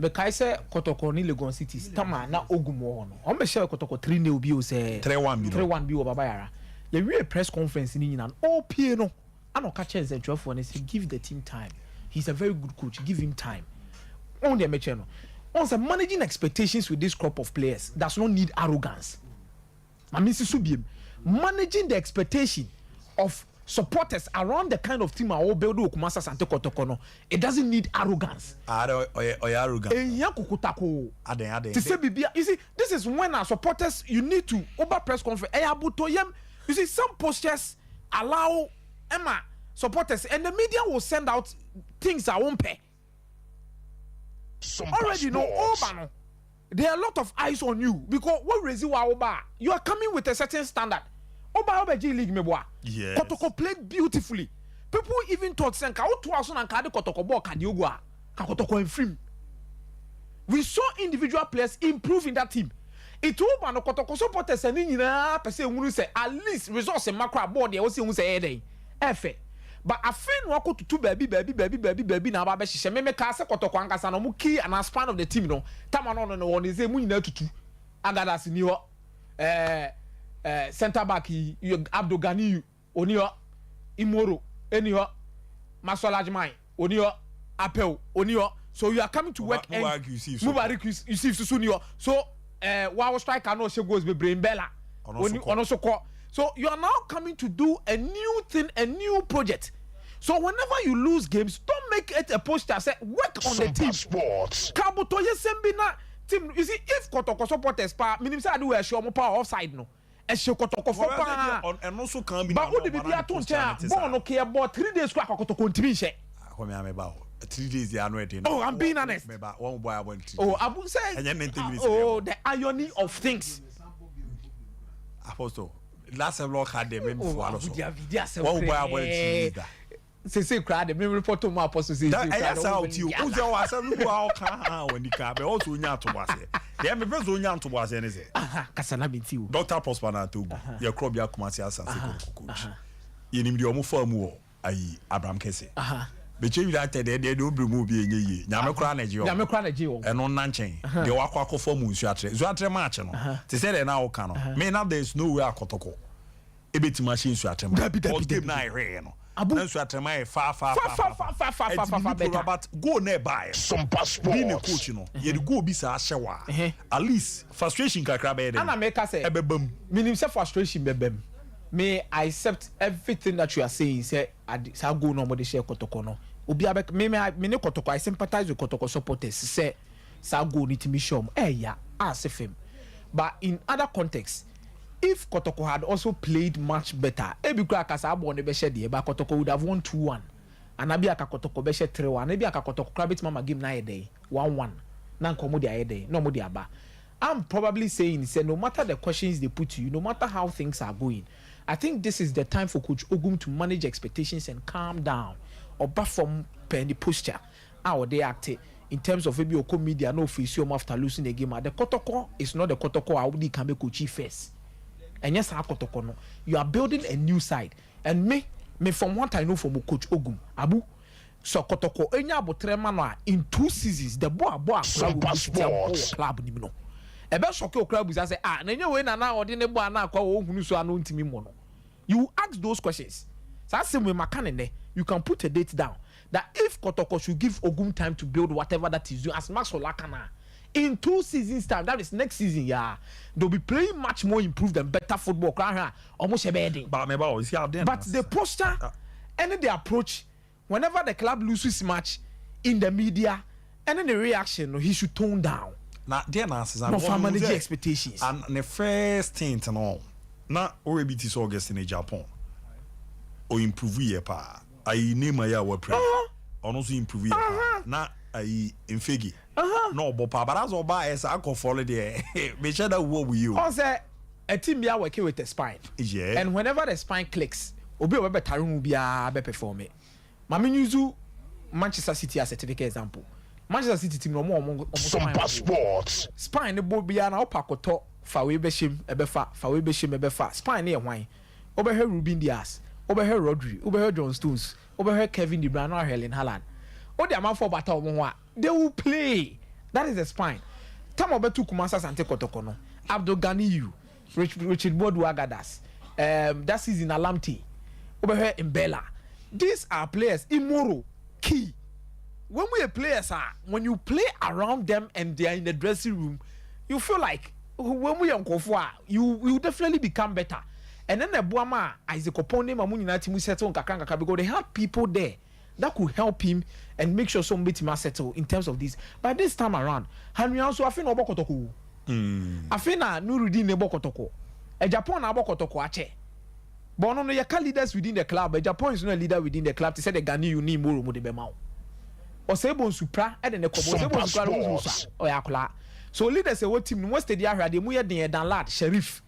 Because say Kotoko ni Legon City tama na Ogumo no. On be share Kotoko 3-0 bi o say 3-1 bi o baba yara. Ye we press conference ni nyina. O pie no. Ano ka chance and 12 and say give the team time. He's a very good coach. Give him time. On the match no. On say managing expectations with this crop of players does not need arrogance. I mean subiem managing the expectation of supporters around the kind of team I will build Kumasa Sante Kotoko no. It doesn't need arrogance. Arrogance. To say you see, this is when our supporters you need to over press conference. You see, some posters allow Emma supporters and the media will send out things I won't pay. Already know Obano. There are a lot of eyes on you because what reason you are coming with a certain standard. Oba G League meboa. Yes. Kotoko played beautifully. People even thought Senka to us on Kadi Kotoko ball Kadiogwa. Kotoko and film. We saw individual players improve in that team. It Oba no Kotoko supporters and in per se say at least resource and macro board they also say Efe. but I feel no ko to baby na aba be hye me ka se kotoko ankasa no mu key and span of the team no tama no no is mu nyina tutu agadas ni ho center back Abdul Ganiyu oni ho Imoro eni ho Masolajmai oni ho Apel oni ho. So you are coming to work and Mubarak Yusuf Susunio. So wow striker no she goes be brain bella on also call. So you are now coming to do a new thing, a new project. So whenever you lose games, don't make it a poster. Say work on the team. Sports. Kabuto yesembina team. You see, if Kotoko supporters pa, minim say I do a show more power offside no. A show Kotoko for pa. And also can be. But who the baby aton chair? Born okay about 3 days kwa Kotoko ntimi she. Come here me ba. 3 days they are not ready. Oh, I'm being honest. One boy I went. Oh, Abu say. Oh, the irony of things. Apostle. Last several had them in for also. One boy I went. Say cry the memory report to my apostle say. That's how you. Who's your was some who are when the car, but also nya to was it. They have a very young to was anything. Kasana binti. Dr. Prospana to your crop ya kumasi as a coach. You need your move for more. Abraham Kese. But you that they don't remove ye. Yamakra Najio. And on Nanchain. They walk for moon. Zuatre match. They said an hour cano. May now there is no way I cotoko. A bit machine Suatre. Game night rain. Abu Suatre far. But go nearby. Sompa Sports. Being a coach, you know. You go be sa shower. At least frustration can grab it. And I make us say, meaning frustration, bebem. May I accept everything that you are saying. Say, I go no more the share Kotoko no. Obi abek me Kotoko. I sympathize with Kotoko supporters. Say, sa go need to be shown. Yeah, as a film. But in other contexts, if Kotoko had also played much better, ebi kura kasa abo ne be share the but Kotoko would have won 2-1. And abi aka Kotoko be share 3-1. Ebi aka Kotoko krabit mama game na day 1-1. Na nkomo dia day. No mo dia aba. I'm probably saying, say, no matter the questions they put to you, no matter how things are going, I think this is the time for Coach Ogum to manage expectations and calm down or perform penny posture. How they act in terms of maybe Oko media no face you after losing the game. The Kotoko is not the Kotoko I would can be coach first. And yes, Kotoko no. You are building a new side. And me from what I know from Coach Ogum, Abu. So Kotoko enya botrema in 2 seasons the boy club ni no. Ebe shock club is say na nya we na odi ne boy na akwa wo hunu so anu ntimi mo no. You ask those questions. So same way makane you can put a date down that if Kotoko should give Ogum time to build whatever that is doing as Max Olakana in 2 seasons time, that is next season, they'll be playing much more improved and better football. Almost a bedding. But the posture and the approach, whenever the club loses match in the media, and then the reaction, he should tone down. Now, dear Nancy, no for manage expectations. And the first thing to know, now already this August in Japan, or improve ye pa. I name my year word prayer, or also improve ye pa. Now I in figgy. No, but as or by as I can follow there. Make sure that what we you. Also, a team be working with the spine. Yeah. And whenever the spine clicks, obi a better room will be a better perform it. Mami use Manchester City as a typical example. Manchester City team no more Sompa Sports. Spine the boy be an opakoto fa we be shim ebefa spine near wine. Over her Ruben Diaz, over her Rodri, over her John Stones, over her Kevin De Bruyne or Helen Haaland. Oh, the amount for battle they will play. That is the spine. Tam obetu Kumasa Sante Kotokono, Abdul Ganiyu, Richard Bodu Agadas, that season Alamti, over here in Bella. These are players Imoro, key. When we are players when you play around them and they are in the dressing room, you feel like when we are Kofua, you definitely become better. And then the Buama, Isaac Opone, Mamunina Timu settle Kakanga because they have people there that could help him and make sure somebody must settle in terms of this. But this time around, Henry also I feel no Bokotoko. I feel na Nurudin Nebokotoko. A Japan Abokotoko Ache. But no, you can leaders within the club. But Japan is not a leader within the club. To say the Gani you need more Mudebemau. Or say bon supra and then the Kobo. So leaders say what team most the area they muya than lad sheriff.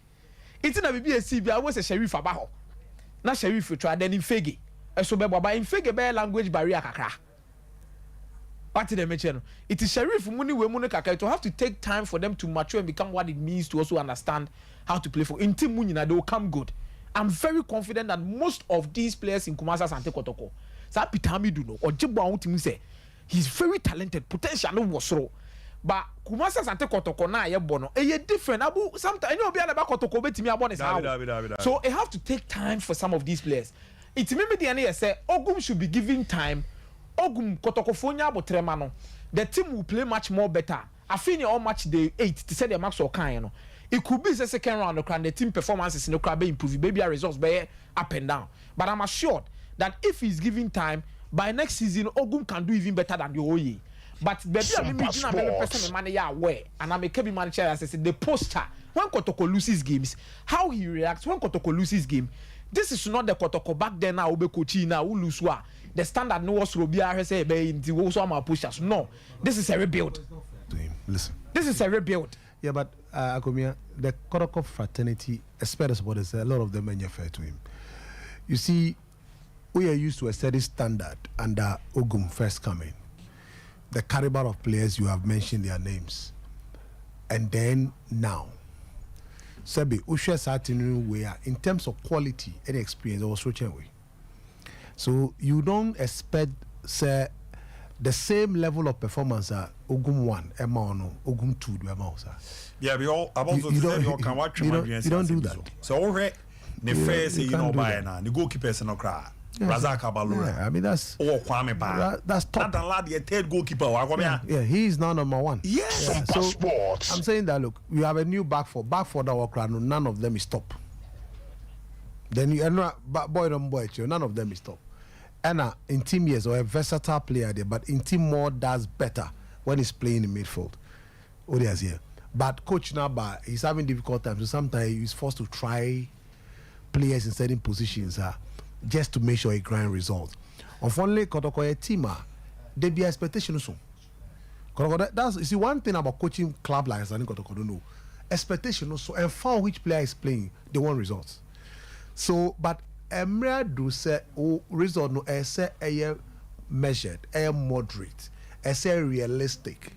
It's in a BBC, I was a sheriff abaho. Not sheriff you try then in Fegi. So be in Fegi be language barrier kakra. What did they mention? It is sheriff money we money kaka to have to take time for them to mature and become what it means to also understand how to play for in team munina they will come good. I'm very confident that most of these players in Kumasi Asante Kotoko, sa Pitami do no, or Jibwa Utimi say, he's very talented, potential no was so. But Kumasi Asante Kotoko na ye bono, ye different. Abu sometimes you know be about Kotoko betimi abon is how. So it have to take time for some of these players. It's me the ane say Ogum should be given time. Ogum Kotoko fonya abotrema no. The team will play much more better. I feel all match day 8 to say the max or kind, you know. It could be the second round the team performances in the crowd improve, maybe our results be up and down. But I'm assured that if he's given time, by next season Ogum can do even better than the OE. But baby, I'm person money aware, and I'm a KB manager as I said the poster when Kotoko loses games, how he reacts when Kotoko loses game. This is not the Kotoko back then now Obe Kochi now who lose wa. The standard no was Robia say be in the also my pushers. No, this is a rebuild. Listen, this is a rebuild. Yeah, but Akomia, the Kotoko fraternity, especially supporters, a lot of them are fair to him. You see, we are used to a steady standard under Ogum first coming. The caliber of players you have mentioned their names, and then now, Sebi Usha Satinu, where in terms of quality and experience, or switching away. So you don't expect say the same level of performance at Ogum 1, Emma Ogum 2, yeah, we all about to say you can watch you don't do that. So already the face you know by now the goalkeepers no cry. Razak Abalura. Yeah, I mean that's Kwame Ba. That's top. That lad the third goalkeeper. Yeah, he is now number 1. Yes. Yeah, so I'm saying that look, we have a new back four that work around, none of them is top. Then you know boy, none of them is top. And in team years or a versatile player there, but in team more does better when he's playing in midfield. Odia's here. But coach Naba, he's having difficult times, so sometimes he's forced to try players in certain positions just to make sure he grind results. Unfortunately, Kotoko team there be expectation also. That's you see one thing about coaching club like Asante Kotoko don't know. Expectation also, and for which player is playing, they want results. So, but Emre do say result no say measured, moderate, say realistic.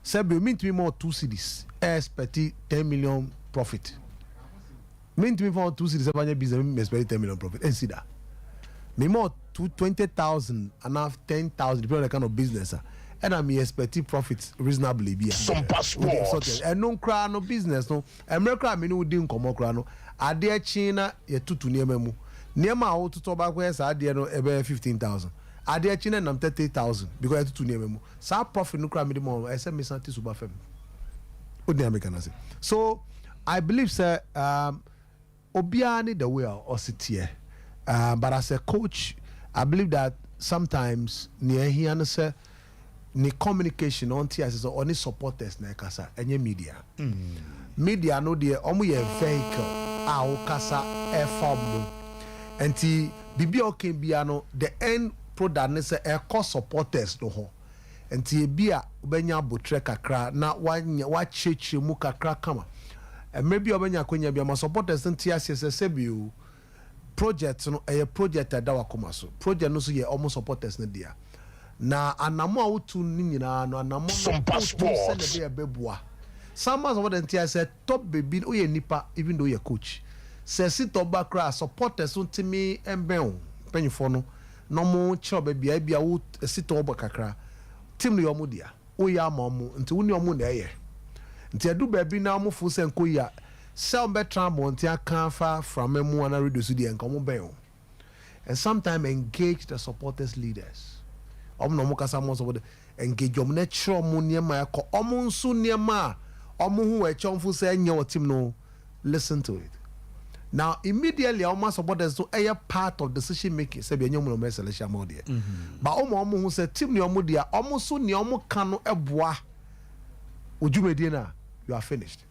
Say be mean to me more 2 cities, expect 10 million profit. Mean to me for 2 cities, business expect 10 million profit. And see that. Me more 20,000 and half 10,000 depending on the kind of business. And I'm expecting profits reasonably. Sompa Sports. And no cry no business no. America me no din komo cry no. Ade China ye tutu niema mu. Niema wo to back where sa ade no ebe 15,000. Ade China nam 30,000 because ye tutu niema mu. Sa profit no cry me the more. I say me santi super fem. What the American say. So I believe sir obiani the way or sit here. But as a coach, I believe that sometimes near here say ni communication on TS or any supporters na kasa enye media. Media no de omo ye vehicle a o kasa e form. Enti bibi o ken bia no the end product ne say e cost supporters no ho. Enti bia obenya botre kakra na wa cheche mu kakra kama. Maybe obenya kwenya bia ma supporters ntia se bi project no a project da wakoma so. Project no so ye almost supporters ne dia. Na anamo a wotu ni nyina no anamo Sompa Sports. Be beboa. Some of what ntia say top baby o ye nipa even though ye coach. Say sit up back supporters untimi emben panyfo no no mo chiro baby bia wo sit up kakra. Team no yomo dia. O ya mamu nti woni omo na eye. Nti adu baby na mo fu se nko ya. Sell better montia can far from a more and reduce the income bail. And sometimes engage the supporters leaders. No mokasa most of the engage your natural monia ma ko omun su niema omu hu e chomfu say your team no listen to it. Now immediately our supporters to a part of decision making say be nyom no me selection mo de. But omu hu say team ni omu dia omu su ni omu kan no eboa ojumedie na you are finished.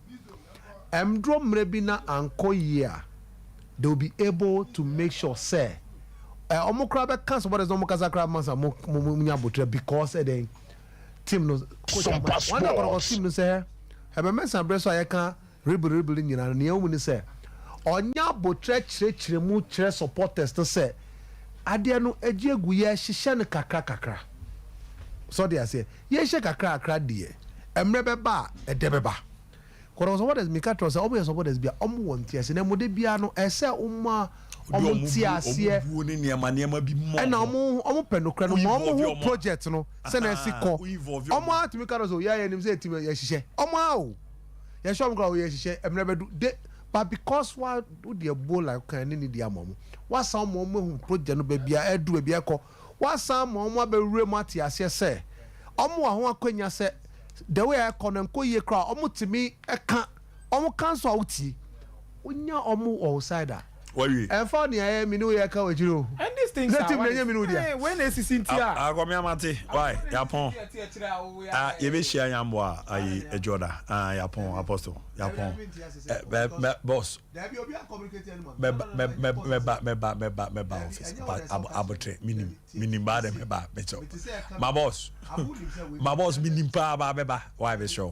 Mdro mrebina anko year they will be able to make sure say omokra be cancel but there's no mokasa crab mansa munya botre because then team no coach one of team no say e be mensa breso ayeka rebel nyina ne ewu ni say onya botre chire mu chire supporters to say ade no agiegu ye hihye ne kakra so they say ye hye kakra de emre be ba e de be ba Because what is Mikato say omo support is bia omo won tiase na mode bia no ese umma omo tiase omo ne niema bi mo na omo penokra no omo project no se na esi ko omo atimi Mikato so ya nim say etimi ya hihye omo awo ya show mkra ya hihye emre bedu de but because what do the bowl like kan ni di amomo what some omo project no ba bia edu ba bia ko what some omo abewure mo tiase se omo wa ho akwanya se the way I call them ko ye kra omo timi eka omo cancel outi onya omo outsider why e fa ni aye mi ni ye ka wajiro and these things are when is Cynthia agomi amate why yapon ye be share yambo ayi ejoda yapon apostle yapon boss me office abotre minim ba dem ba beto my boss minim pa ba why be show